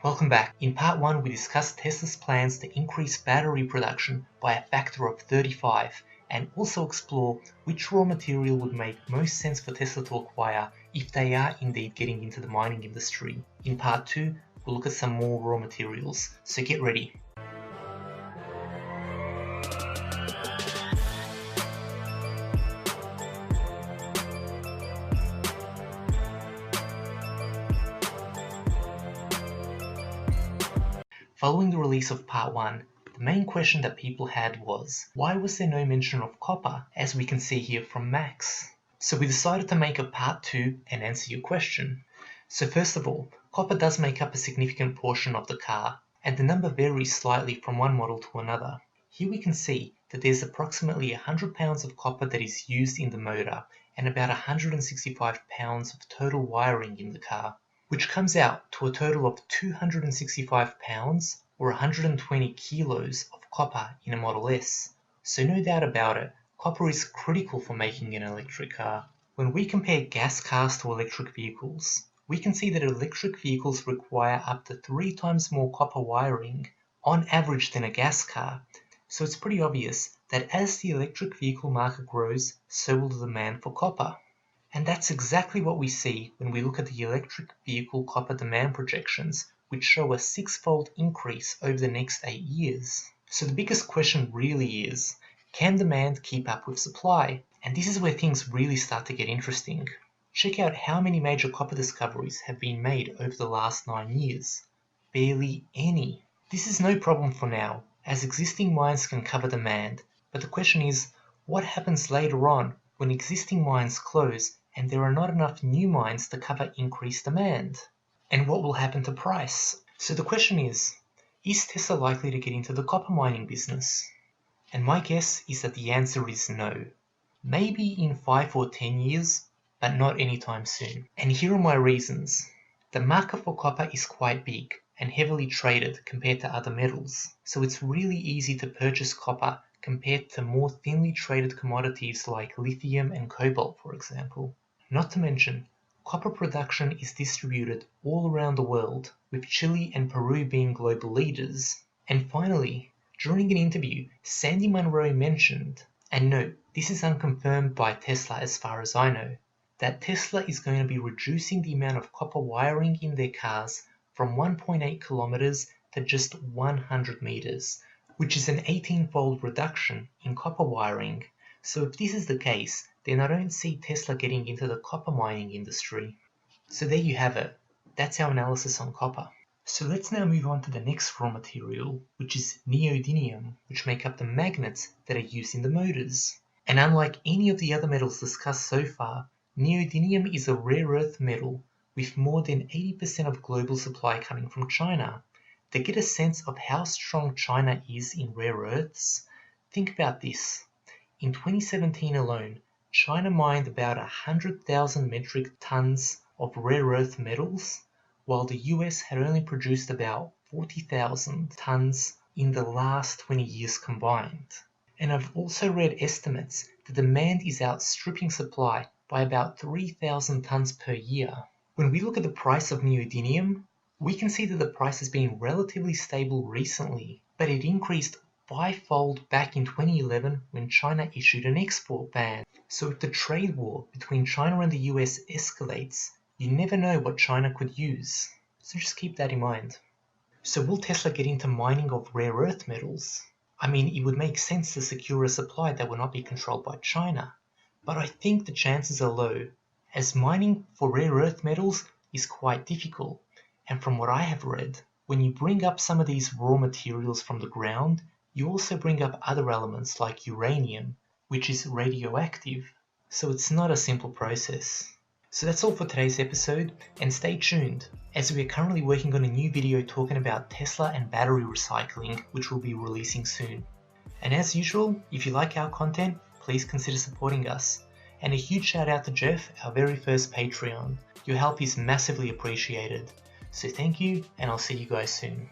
Welcome back. In part 1 we discussed Tesla's plans to increase battery production by a factor of 35 and also explore which raw material would make most sense for Tesla to acquire if they are indeed getting into the mining industry. In part 2 we'll look at some more raw materials, so get ready. Following the release of part 1, the main question that people had was, why was there no mention of copper, as we can see here from Max? So we decided to make a part 2 and answer your question. So first of all, copper does make up a significant portion of the car, and the number varies slightly from one model to another. Here we can see that there's approximately 100 pounds of copper that is used in the motor, and about 165 pounds of total wiring in the car, which comes out to a total of 265 pounds or 120 kilos of copper in a Model S. So no doubt about it, copper is critical for making an electric car. When we compare gas cars to electric vehicles, we can see that electric vehicles require up to 3 times more copper wiring on average than a gas car. So it's pretty obvious that as the electric vehicle market grows, so will the demand for copper. And that's exactly what we see when we look at the electric vehicle copper demand projections, which show a 6-fold increase over the next 8 years. So the biggest question really is, can demand keep up with supply? And this is where things really start to get interesting. Check out how many major copper discoveries have been made over the last 9 years. Barely any. This is no problem for now, as existing mines can cover demand, but the question is, what happens later on when existing mines close and there are not enough new mines to cover increased demand? And what will happen to price? So the question is Tesla likely to get into the copper mining business? And my guess is that the answer is no. Maybe in 5 or 10 years, but not anytime soon. And here are my reasons. The market for copper is quite big and heavily traded compared to other metals, so it's really easy to purchase copper compared to more thinly traded commodities like lithium and cobalt, for example. Not to mention, copper production is distributed all around the world, with Chile and Peru being global leaders. And finally, during an interview, Sandy Munro mentioned, and note, this is unconfirmed by Tesla as far as I know, that Tesla is going to be reducing the amount of copper wiring in their cars from 1.8 kilometers to just 100 meters, which is an 18-fold reduction in copper wiring. So if this is the case, then I don't see Tesla getting into the copper mining industry. So there you have it. That's our analysis on copper. So let's now move on to the next raw material, which is neodymium, which make up the magnets that are used in the motors. And unlike any of the other metals discussed so far, neodymium is a rare earth metal with more than 80% of global supply coming from China. To get a sense of how strong China is in rare earths, think about this. In 2017 alone, China mined about 100,000 metric tons of rare earth metals, while the US had only produced about 40,000 tons in the last 20 years combined. And I've also read estimates that demand is outstripping supply by about 3,000 tons per year. When we look at the price of neodymium, we can see that the price has been relatively stable recently, but it increased 5-fold back in 2011 when China issued an export ban. So if the trade war between China and the US escalates, you never know what China could use. So just keep that in mind. So will Tesla get into mining of rare earth metals? I mean, it would make sense to secure a supply that will not be controlled by China, but I think the chances are low, as mining for rare earth metals is quite difficult. And from what I have read, when you bring up some of these raw materials from the ground, you also bring up other elements like uranium, which is radioactive. So it's not a simple process. So that's all for today's episode, and stay tuned, as we are currently working on a new video talking about Tesla and battery recycling, which we'll be releasing soon. And as usual, if you like our content, please consider supporting us. And a huge shout out to Jeff, our very first Patreon. Your help is massively appreciated. So thank you, and I'll see you guys soon.